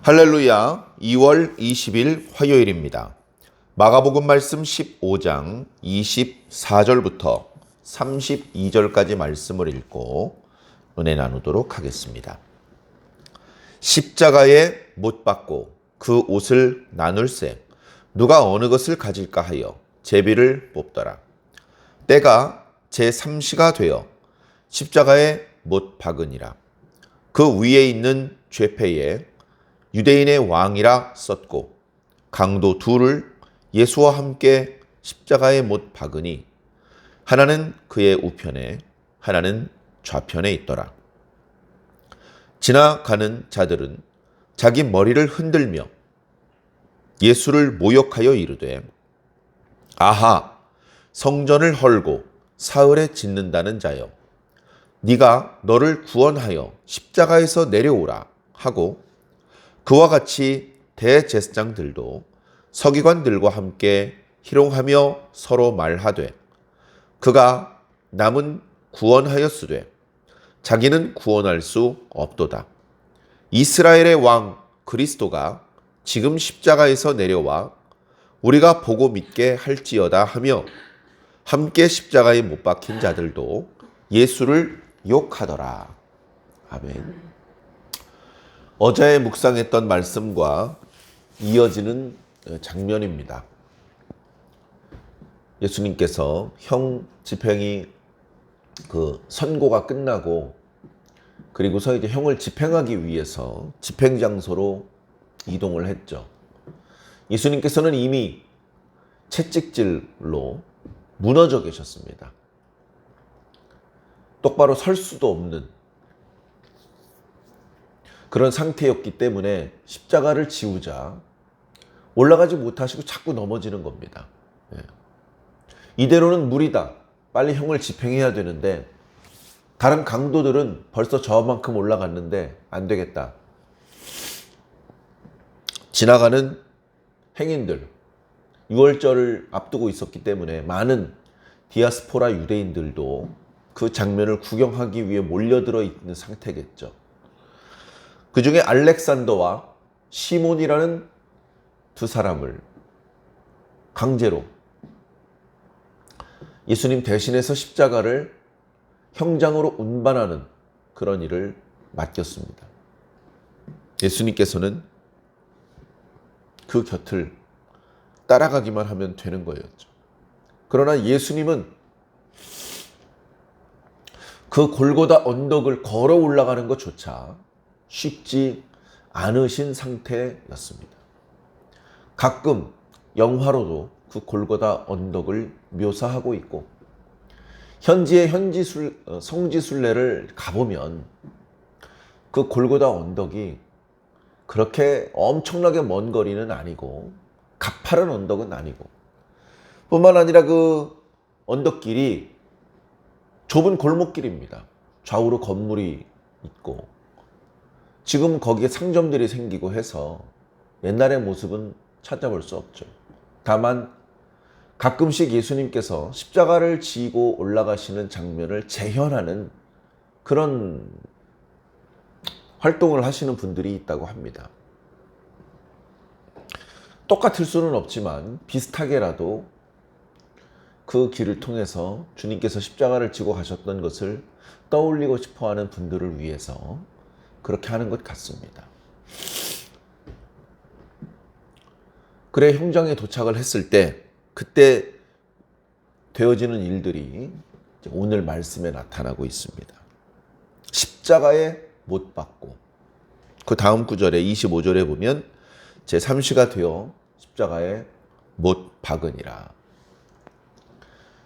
할렐루야. 2월 20일 화요일입니다. 마가복음 말씀 15장 24절부터 32절까지 말씀을 읽고 은혜 나누도록 하겠습니다. 십자가에 못 박고 그 옷을 나눌세 누가 어느 것을 가질까 하여 제비를 뽑더라. 때가 제3시가 되어 십자가에 못 박으니라. 그 위에 있는 죄패에 유대인의 왕이라 썼고 강도 둘을 예수와 함께 십자가에 못 박으니 하나는 그의 우편에 하나는 좌편에 있더라. 지나가는 자들은 자기 머리를 흔들며 예수를 모욕하여 이르되 아하 성전을 헐고 사흘에 짓는다는 자여 네가 너를 구원하여 십자가에서 내려오라 하고 그와 같이 대제사장들도 서기관들과 함께 희롱하며 서로 말하되 그가 남은 구원하였으되 자기는 구원할 수 없도다. 이스라엘의 왕 그리스도가 지금 십자가에서 내려와 우리가 보고 믿게 할지어다 하며 함께 십자가에 못 박힌 자들도 예수를 욕하더라. 아멘. 어제 묵상했던 말씀과 이어지는 장면입니다. 예수님께서 형 집행이 선고가 끝나고 그리고서 이제 형을 집행하기 위해서 집행 장소로 이동을 했죠. 예수님께서는 이미 채찍질로 무너져 계셨습니다. 똑바로 설 수도 없는 그런 상태였기 때문에 십자가를 지우자 올라가지 못하시고 자꾸 넘어지는 겁니다. 이대로는 무리다. 빨리 형을 집행해야 되는데 다른 강도들은 벌써 저만큼 올라갔는데 안 되겠다. 지나가는 행인들, 6월절을 앞두고 있었기 때문에 많은 디아스포라 유대인들도 그 장면을 구경하기 위해 몰려들어 있는 상태겠죠. 그 중에 알렉산더와 시몬이라는 두 사람을 강제로 예수님 대신해서 십자가를 형장으로 운반하는 그런 일을 맡겼습니다. 예수님께서는 그 곁을 따라가기만 하면 되는 거였죠. 그러나 예수님은 그 골고다 언덕을 걸어 올라가는 것조차 쉽지 않으신 상태였습니다. 가끔 영화로도 그 골고다 언덕을 묘사하고 있고 현지의 성지순례를 가보면 그 골고다 언덕이 그렇게 엄청나게 먼 거리는 아니고 가파른 언덕은 아니고 뿐만 아니라 그 언덕길이 좁은 골목길입니다. 좌우로 건물이 있고 지금 거기에 상점들이 생기고 해서 옛날의 모습은 찾아볼 수 없죠. 다만 가끔씩 예수님께서 십자가를 지고 올라가시는 장면을 재현하는 그런 활동을 하시는 분들이 있다고 합니다. 똑같을 수는 없지만 비슷하게라도 그 길을 통해서 주님께서 십자가를 지고 가셨던 것을 떠올리고 싶어하는 분들을 위해서 그렇게 하는 것 같습니다. 그래 형장에 도착을 했을 때 그때 되어지는 일들이 오늘 말씀에 나타나고 있습니다. 십자가에 못 박고 그 다음 구절에 25절에 보면 제3시가 되어 십자가에 못 박으니라.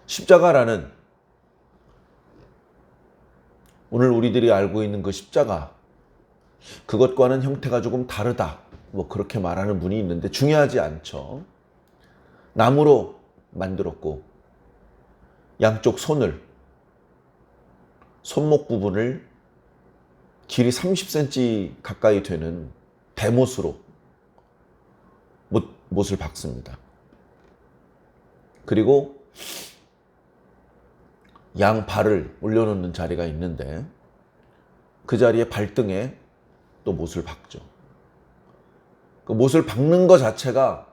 십자가라는 오늘 우리들이 알고 있는 그 십자가 그것과는 형태가 조금 다르다. 그렇게 말하는 분이 있는데 중요하지 않죠. 나무로 만들었고 양쪽 손목 부분을 길이 30cm 가까이 되는 대못으로 못을 박습니다. 그리고 양 발을 올려놓는 자리가 있는데 그 자리에 발등에 또 못을 박죠. 그 못을 박는 것 자체가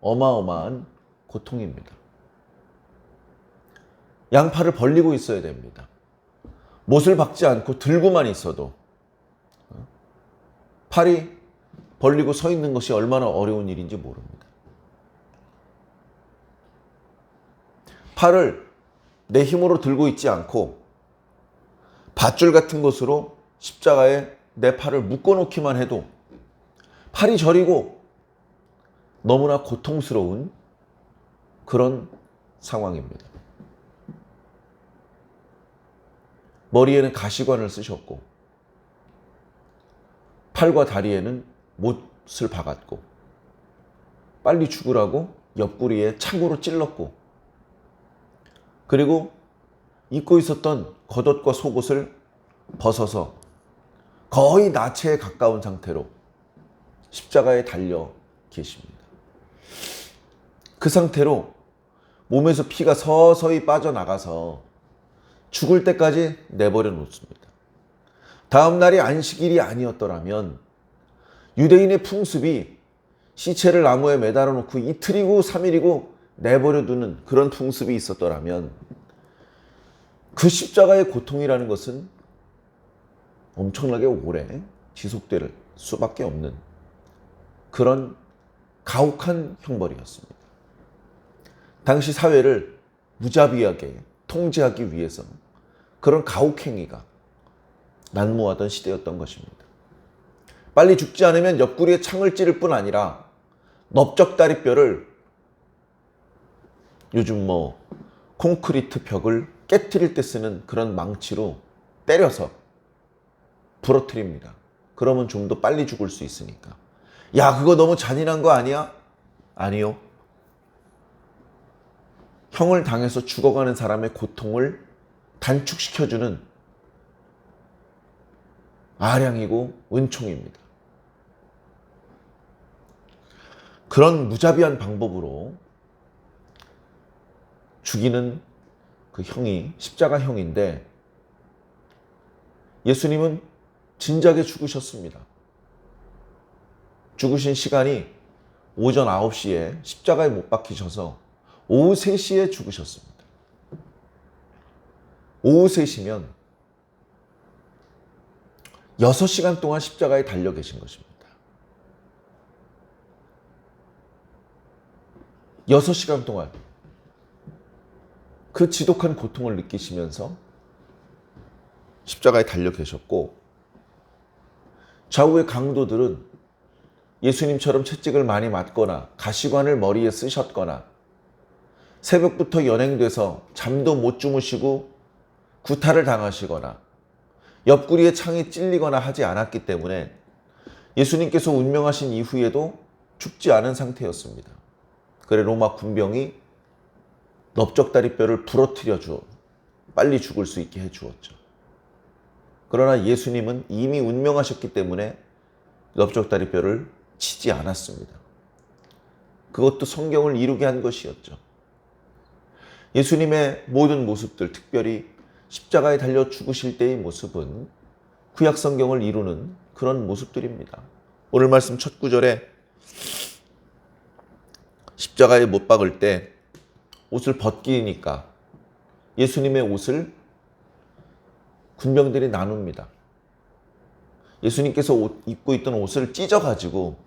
어마어마한 고통입니다. 양팔을 벌리고 있어야 됩니다. 못을 박지 않고 들고만 있어도 팔이 벌리고 서 있는 것이 얼마나 어려운 일인지 모릅니다. 팔을 내 힘으로 들고 있지 않고 밧줄 같은 것으로 십자가에 내 팔을 묶어놓기만 해도 팔이 저리고 너무나 고통스러운 그런 상황입니다. 머리에는 가시관을 쓰셨고 팔과 다리에는 못을 박았고 빨리 죽으라고 옆구리에 창으로 찔렀고 그리고 입고 있었던 겉옷과 속옷을 벗어서 거의 나체에 가까운 상태로 십자가에 달려 계십니다. 그 상태로 몸에서 피가 서서히 빠져나가서 죽을 때까지 내버려 놓습니다. 다음 날이 안식일이 아니었더라면 유대인의 풍습이 시체를 나무에 매달아 놓고 이틀이고 3일이고 내버려 두는 그런 풍습이 있었더라면 그 십자가의 고통이라는 것은 엄청나게 오래 지속될 수밖에 없는 그런 가혹한 형벌이었습니다. 당시 사회를 무자비하게 통제하기 위해서 그런 가혹행위가 난무하던 시대였던 것입니다. 빨리 죽지 않으면 옆구리에 창을 찌를 뿐 아니라 넓적다리뼈를 요즘 콘크리트 벽을 깨트릴 때 쓰는 그런 망치로 때려서 부러뜨립니다. 그러면 좀 더 빨리 죽을 수 있으니까. 야, 그거 너무 잔인한 거 아니야? 아니요. 형을 당해서 죽어가는 사람의 고통을 단축시켜주는 아량이고 은총입니다. 그런 무자비한 방법으로 죽이는 그 형이 십자가형인데 예수님은 진작에 죽으셨습니다. 죽으신 시간이 오전 9시에 십자가에 못 박히셔서 오후 3시에 죽으셨습니다. 오후 3시면 6시간 동안 십자가에 달려 계신 것입니다. 6시간 동안 그 지독한 고통을 느끼시면서 십자가에 달려 계셨고 좌우의 강도들은 예수님처럼 채찍을 많이 맞거나 가시관을 머리에 쓰셨거나 새벽부터 연행돼서 잠도 못 주무시고 구타를 당하시거나 옆구리에 창이 찔리거나 하지 않았기 때문에 예수님께서 운명하신 이후에도 죽지 않은 상태였습니다. 그래 로마 군병이 넓적다리뼈를 부러뜨려 주어 빨리 죽을 수 있게 해주었죠. 그러나 예수님은 이미 운명하셨기 때문에 넓적다리뼈를 치지 않았습니다. 그것도 성경을 이루게 한 것이었죠. 예수님의 모든 모습들, 특별히 십자가에 달려 죽으실 때의 모습은 구약 성경을 이루는 그런 모습들입니다. 오늘 말씀 첫 구절에 십자가에 못 박을 때 옷을 벗기니까 예수님의 옷을 군병들이 나눕니다. 예수님께서 입고 있던 옷을 찢어가지고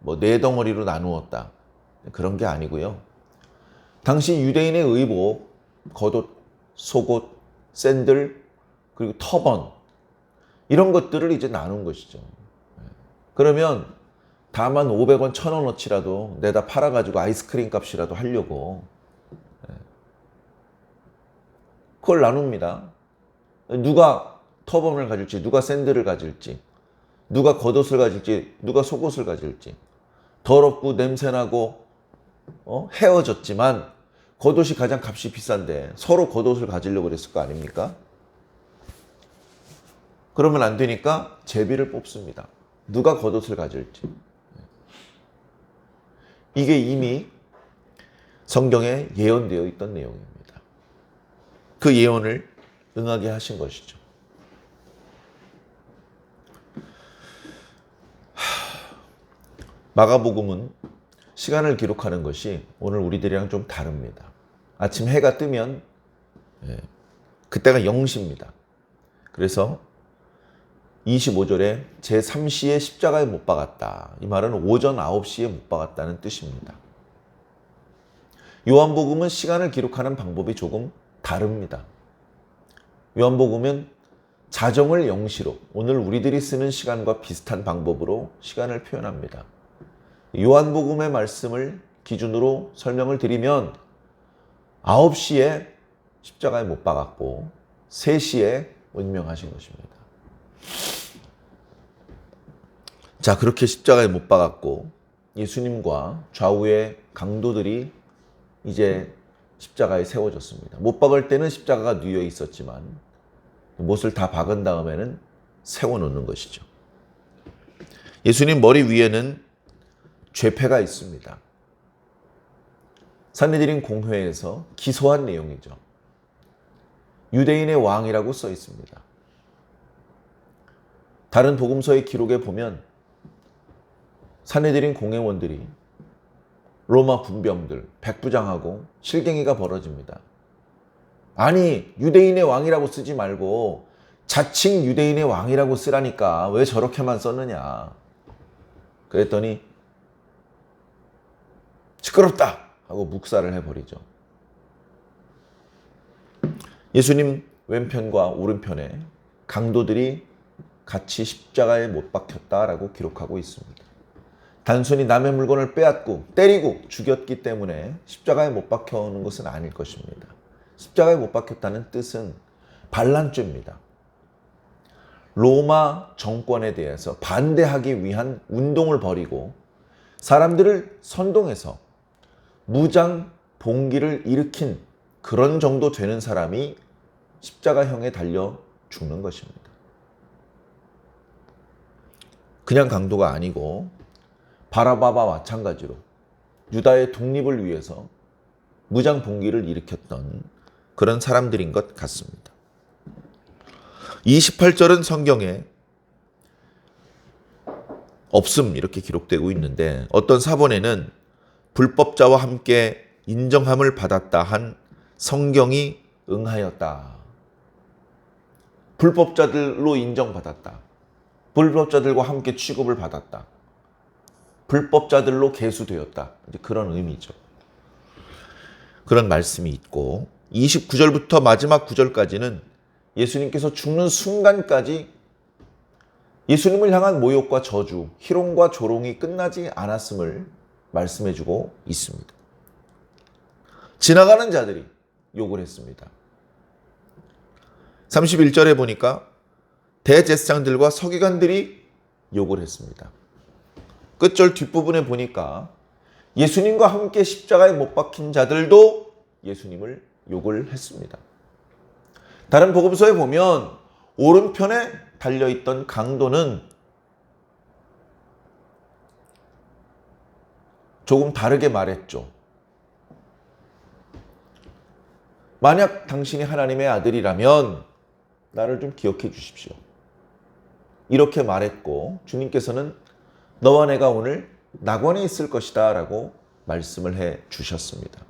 4덩어리로 나누었다. 그런 게 아니고요. 당시 유대인의 의복, 겉옷, 속옷, 샌들, 그리고 터번 이런 것들을 이제 나눈 것이죠. 그러면 다만 500원, 1,000원어치라도 내다 팔아가지고 아이스크림 값이라도 하려고 그걸 나눕니다. 누가 터번을 가질지, 누가 샌들을 가질지, 누가 겉옷을 가질지, 누가 속옷을 가질지. 더럽고 냄새나고 헤어졌지만 겉옷이 가장 값이 비싼데 서로 겉옷을 가지려고 그랬을 거 아닙니까? 그러면 안 되니까 제비를 뽑습니다. 누가 겉옷을 가질지. 이게 이미 성경에 예언되어 있던 내용입니다. 그 예언을 응하게 하신 것이죠. 마가복음은 시간을 기록하는 것이 오늘 우리들이랑 좀 다릅니다. 아침 해가 뜨면 그때가 0시입니다. 그래서 25절에 제3시에 십자가에 못 박았다. 이 말은 오전 9시에 못 박았다는 뜻입니다. 요한복음은 시간을 기록하는 방법이 조금 다릅니다. 요한복음은 자정을 0시로 오늘 우리들이 쓰는 시간과 비슷한 방법으로 시간을 표현합니다. 요한복음의 말씀을 기준으로 설명을 드리면 9시에 십자가에 못 박았고 3시에 운명하신 것입니다. 자, 그렇게 십자가에 못 박았고 예수님과 좌우의 강도들이 이제 십자가에 세워졌습니다. 못 박을 때는 십자가가 뉘어 있었지만 못을 다 박은 다음에는 세워놓는 것이죠. 예수님 머리 위에는 죄패가 있습니다. 산헤드린 공회에서 기소한 내용이죠. 유대인의 왕이라고 써 있습니다. 다른 복음서의 기록에 보면 산헤드린 공회원들이 로마 군병들, 백부장하고 실갱이가 벌어집니다. 아니, 유대인의 왕이라고 쓰지 말고 자칭 유대인의 왕이라고 쓰라니까 왜 저렇게만 썼느냐. 그랬더니 시끄럽다 하고 묵살을 해버리죠. 예수님 왼편과 오른편에 강도들이 같이 십자가에 못 박혔다라고 기록하고 있습니다. 단순히 남의 물건을 빼앗고 때리고 죽였기 때문에 십자가에 못 박혀오는 것은 아닐 것입니다. 십자가에 못 박혔다는 뜻은 반란죄입니다. 로마 정권에 대해서 반대하기 위한 운동을 벌이고 사람들을 선동해서 무장 봉기를 일으킨 그런 정도 되는 사람이 십자가형에 달려 죽는 것입니다. 그냥 강도가 아니고 바라바와 마찬가지로 유다의 독립을 위해서 무장 봉기를 일으켰던 그런 사람들인 것 같습니다. 28절은 성경에 없음 이렇게 기록되고 있는데 어떤 사본에는 불법자와 함께 인정함을 받았다 한 성경이 응하였다. 불법자들로 인정받았다. 불법자들과 함께 취급을 받았다. 불법자들로 계수되었다. 이제 그런 의미죠. 그런 말씀이 있고 29절부터 마지막 9절까지는 예수님께서 죽는 순간까지 예수님을 향한 모욕과 저주, 희롱과 조롱이 끝나지 않았음을 말씀해주고 있습니다. 지나가는 자들이 욕을 했습니다. 31절에 보니까 대제사장들과 서기관들이 욕을 했습니다. 끝절 뒷부분에 보니까 예수님과 함께 십자가에 못 박힌 자들도 예수님을 욕을 했습니다. 다른 복음서에 보면 오른편에 달려있던 강도는 조금 다르게 말했죠. 만약 당신이 하나님의 아들이라면 나를 좀 기억해 주십시오. 이렇게 말했고 주님께서는 너와 내가 오늘 낙원에 있을 것이다 라고 말씀을 해 주셨습니다.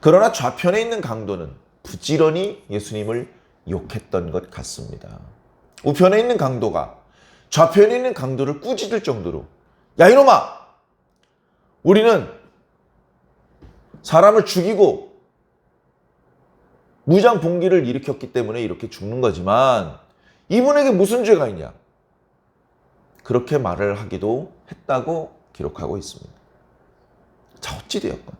그러나 좌편에 있는 강도는 부지런히 예수님을 욕했던 것 같습니다. 우편에 있는 강도가 좌편에 있는 강도를 꾸짖을 정도로 야 이놈아! 우리는 사람을 죽이고 무장 봉기를 일으켰기 때문에 이렇게 죽는 거지만 이분에게 무슨 죄가 있냐? 그렇게 말을 하기도 했다고 기록하고 있습니다. 자, 어찌되었건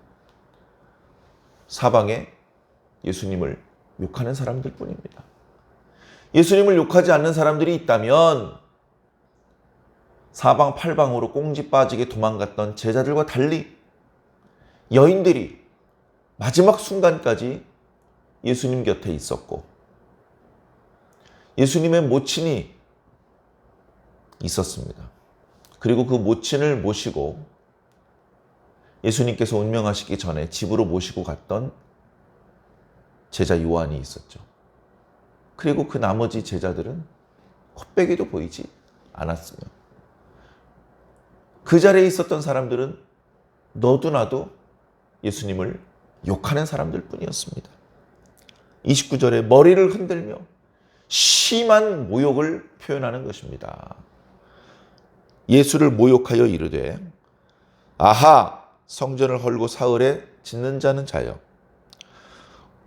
사방에 예수님을 욕하는 사람들 뿐입니다. 예수님을 욕하지 않는 사람들이 있다면 사방팔방으로 꽁지 빠지게 도망갔던 제자들과 달리 여인들이 마지막 순간까지 예수님 곁에 있었고 예수님의 모친이 있었습니다. 그리고 그 모친을 모시고 예수님께서 운명하시기 전에 집으로 모시고 갔던 제자 요한이 있었죠. 그리고 그 나머지 제자들은 콧배기도 보이지 않았으며 그 자리에 있었던 사람들은 너도 나도 예수님을 욕하는 사람들 뿐이었습니다. 29절에 머리를 흔들며 심한 모욕을 표현하는 것입니다. 예수를 모욕하여 이르되 아하 성전을 헐고 사흘에 짓는 자는 자여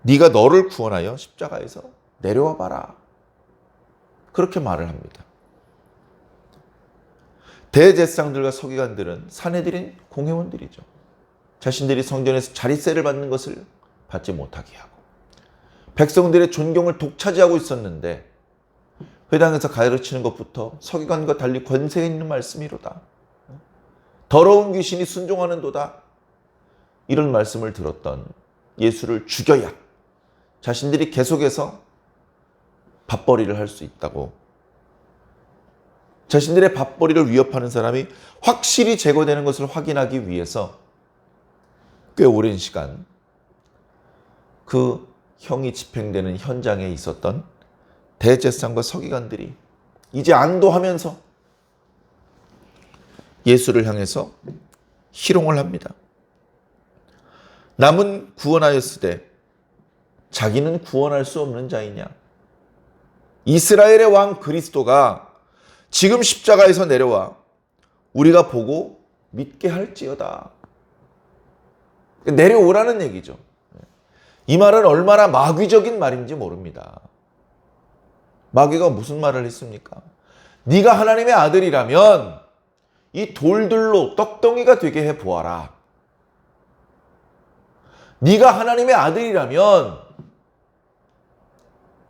네가 너를 구원하여 십자가에서 내려와 봐라. 그렇게 말을 합니다. 대제사장들과 서기관들은 사내들인 공회원들이죠. 자신들이 성전에서 자리세를 받는 것을 받지 못하게 하고 백성들의 존경을 독차지하고 있었는데 회당에서 가르치는 것부터 서기관과 달리 권세 있는 말씀이로다. 더러운 귀신이 순종하는도다. 이런 말씀을 들었던 예수를 죽여야 자신들이 계속해서 밥벌이를 할 수 있다고, 자신들의 밥벌이를 위협하는 사람이 확실히 제거되는 것을 확인하기 위해서 꽤 오랜 시간 그 형이 집행되는 현장에 있었던 대제사장과 서기관들이 이제 안도하면서 예수를 향해서 희롱을 합니다. 남은 구원하였으되 자기는 구원할 수 없는 자이냐? 이스라엘의 왕 그리스도가 지금 십자가에서 내려와 우리가 보고 믿게 할지어다. 내려오라는 얘기죠. 이 말은 얼마나 마귀적인 말인지 모릅니다. 마귀가 무슨 말을 했습니까? 네가 하나님의 아들이라면 이 돌들로 떡덩이가 되게 해 보아라. 네가 하나님의 아들이라면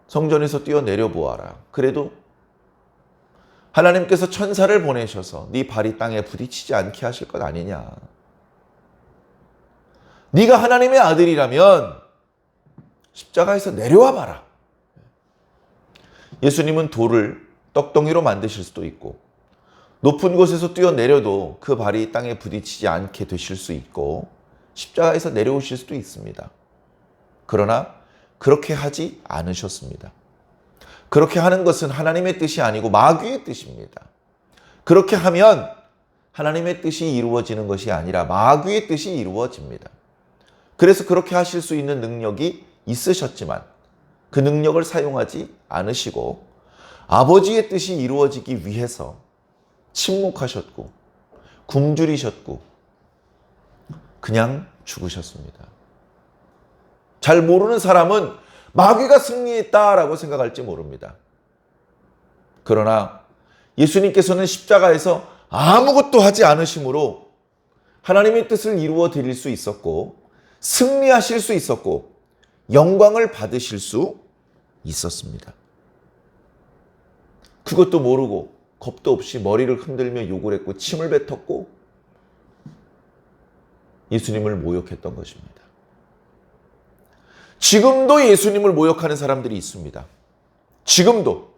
성전에서 뛰어내려 보아라. 그래도 하나님께서 천사를 보내셔서 네 발이 땅에 부딪히지 않게 하실 것 아니냐. 네가 하나님의 아들이라면 십자가에서 내려와 봐라. 예수님은 돌을 떡덩이로 만드실 수도 있고 높은 곳에서 뛰어내려도 그 발이 땅에 부딪히지 않게 되실 수 있고 십자가에서 내려오실 수도 있습니다. 그러나 그렇게 하지 않으셨습니다. 그렇게 하는 것은 하나님의 뜻이 아니고 마귀의 뜻입니다. 그렇게 하면 하나님의 뜻이 이루어지는 것이 아니라 마귀의 뜻이 이루어집니다. 그래서 그렇게 하실 수 있는 능력이 있으셨지만 그 능력을 사용하지 않으시고 아버지의 뜻이 이루어지기 위해서 침묵하셨고 굶주리셨고 그냥 죽으셨습니다. 잘 모르는 사람은 마귀가 승리했다라고 생각할지 모릅니다. 그러나 예수님께서는 십자가에서 아무것도 하지 않으심으로 하나님의 뜻을 이루어 드릴 수 있었고 승리하실 수 있었고 영광을 받으실 수 있었습니다. 그것도 모르고 겁도 없이 머리를 흔들며 욕을 했고 침을 뱉었고 예수님을 모욕했던 것입니다. 지금도 예수님을 모욕하는 사람들이 있습니다. 지금도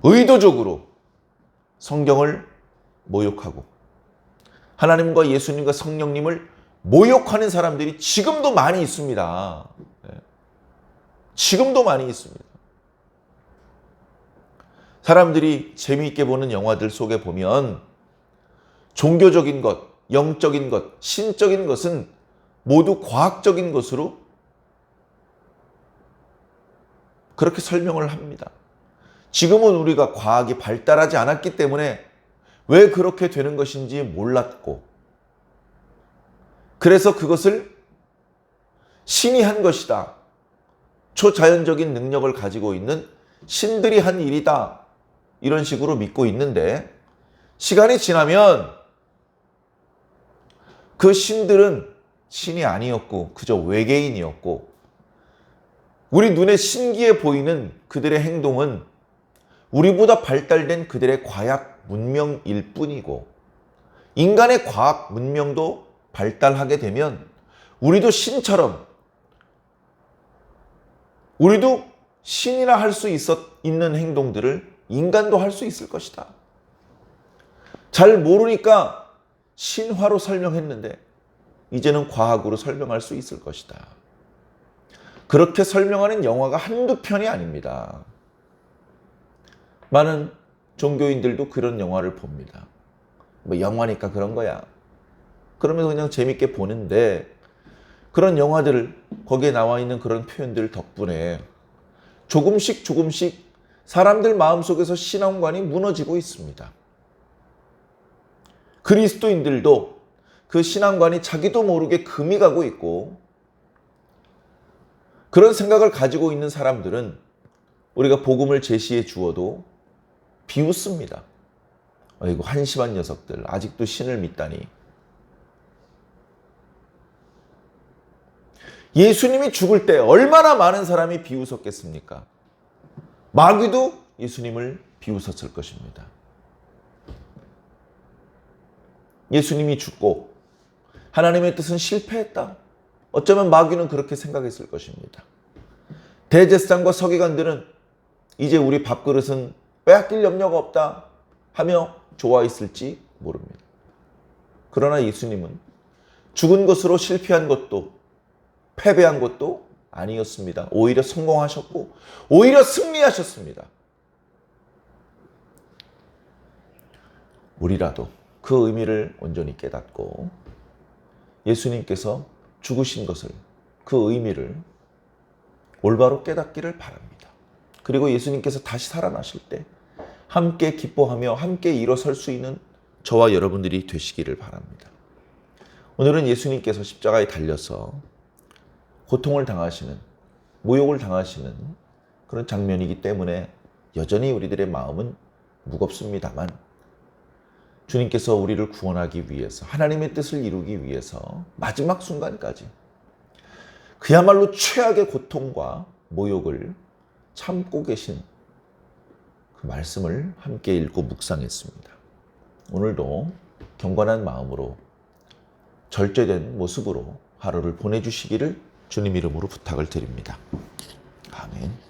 의도적으로 성경을 모욕하고 하나님과 예수님과 성령님을 모욕하는 사람들이 지금도 많이 있습니다. 지금도 많이 있습니다. 사람들이 재미있게 보는 영화들 속에 보면 종교적인 것, 영적인 것, 신적인 것은 모두 과학적인 것으로 그렇게 설명을 합니다. 지금은 우리가 과학이 발달하지 않았기 때문에 왜 그렇게 되는 것인지 몰랐고 그래서 그것을 신이 한 것이다. 초자연적인 능력을 가지고 있는 신들이 한 일이다. 이런 식으로 믿고 있는데 시간이 지나면 그 신들은 신이 아니었고 그저 외계인이었고 우리 눈에 신기해 보이는 그들의 행동은 우리보다 발달된 그들의 과학 문명일 뿐이고 인간의 과학 문명도 발달하게 되면 우리도 신처럼 우리도 신이라 할 수 있는 행동들을 인간도 할 수 있을 것이다. 잘 모르니까 신화로 설명했는데 이제는 과학으로 설명할 수 있을 것이다. 그렇게 설명하는 영화가 한두 편이 아닙니다. 많은 종교인들도 그런 영화를 봅니다. 뭐 영화니까 그런 거야. 그러면서 그냥 재밌게 보는데 그런 영화들을 거기에 나와 있는 그런 표현들 덕분에 조금씩 사람들 마음속에서 신앙관이 무너지고 있습니다. 그리스도인들도 그 신앙관이 자기도 모르게 금이 가고 있고 그런 생각을 가지고 있는 사람들은 우리가 복음을 제시해 주어도 비웃습니다. 아이고 한심한 녀석들 아직도 신을 믿다니. 예수님이 죽을 때 얼마나 많은 사람이 비웃었겠습니까? 마귀도 예수님을 비웃었을 것입니다. 예수님이 죽고 하나님의 뜻은 실패했다. 어쩌면 마귀는 그렇게 생각했을 것입니다. 대제사장과 서기관들은 이제 우리 밥그릇은 빼앗길 염려가 없다 하며 좋아했을지 모릅니다. 그러나 예수님은 죽은 것으로 실패한 것도 패배한 것도 아니었습니다. 오히려 성공하셨고 오히려 승리하셨습니다. 우리라도 그 의미를 온전히 깨닫고 예수님께서 죽으신 것을, 그 의미를 올바로 깨닫기를 바랍니다. 그리고 예수님께서 다시 살아나실 때 함께 기뻐하며 함께 일어설 수 있는 저와 여러분들이 되시기를 바랍니다. 오늘은 예수님께서 십자가에 달려서 고통을 당하시는, 모욕을 당하시는 그런 장면이기 때문에 여전히 우리들의 마음은 무겁습니다만 주님께서 우리를 구원하기 위해서, 하나님의 뜻을 이루기 위해서 마지막 순간까지 그야말로 최악의 고통과 모욕을 참고 계신 그 말씀을 함께 읽고 묵상했습니다. 오늘도 경건한 마음으로 절제된 모습으로 하루를 보내주시기를 주님 이름으로 부탁을 드립니다. 아멘.